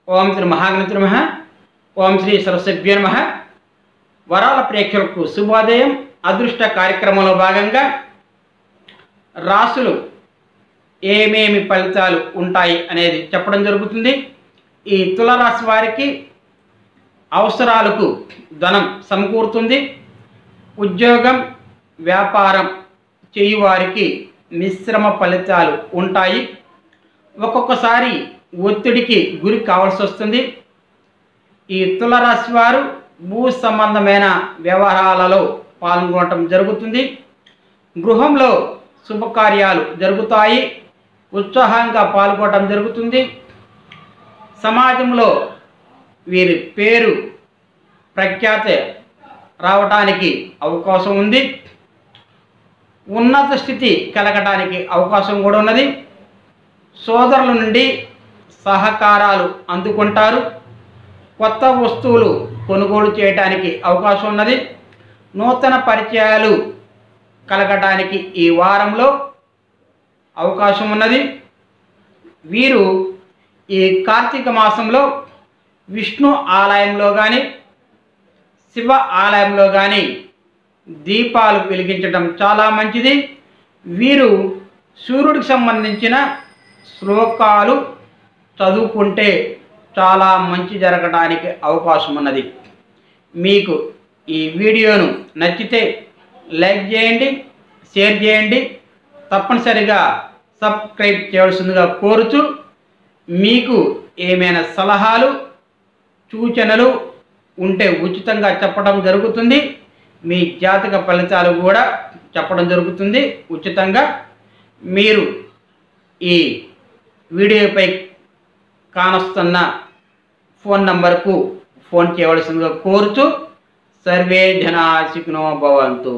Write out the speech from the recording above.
ఓం శ్రీ మహాగణపతి నమః. ఓం శ్రీ సరస్వత్యై నమః. వరాల ప్రేక్షకులకు శుభోదయం. అదృష్ట కార్యక్రమంలో భాగంగా రాసులు ఏమేమి ఫలితాలు ఉంటాయి అనేది చెప్పడం జరుగుతుంది. ఈ తులారాశి వారికి అవసరాలకు ధనం సమకూరుతుంది. ఉద్యోగం వ్యాపారం చేయువారికి మిశ్రమ ఫలితాలు ఉంటాయి. ఒక్కొక్కసారి ఒత్తిడికి గురి కావాల్సి వస్తుంది. ఈ తులారాశి వారు భూ సంబంధమైన వ్యవహారాలలో పాల్గొనడం జరుగుతుంది. గృహంలో శుభకార్యాలు జరుగుతాయి. ఉత్సాహంగా పాల్గొనడం జరుగుతుంది. సమాజంలో వీరి పేరు ప్రఖ్యాతి రావడానికి అవకాశం ఉంది. ఉన్నత స్థితి కలగడానికి అవకాశం కూడా ఉన్నది. సోదరుల నుండి సహకారాలు అందుకుంటారు. కొత్త వస్తువులు కొనుగోలు చేయడానికి అవకాశం ఉన్నది. నూతన పరిచయాలు కలగడానికి ఈ వారంలో అవకాశం ఉన్నది. వీరు ఈ కార్తీక మాసంలో విష్ణు ఆలయంలో కానీ శివ ఆలయంలో కానీ దీపాలు వెలిగించడం చాలా మంచిది. వీరు సూర్యుడికి సంబంధించిన శ్లోకాలు చదువుకుంటే చాలా మంచి జరగడానికి అవకాశం ఉన్నది. మీకు ఈ వీడియోను నచ్చితే లైక్ చేయండి, షేర్ చేయండి, తప్పనిసరిగా సబ్స్క్రైబ్ చేయవలసిందిగా కోరుచు, మీకు ఏమైనా సలహాలు సూచనలు ఉంటే ఉచితంగా చెప్పడం జరుగుతుంది. మీ జాతక ఫలితాలు కూడా చెప్పడం జరుగుతుంది ఉచితంగా. మీరు ఈ వీడియోపై కానొస్తున్న ఫోన్ నంబర్కు ఫోన్ చేయవలసిందిగా కోరుచు. సర్వే జనా సుఖినో భవంతు.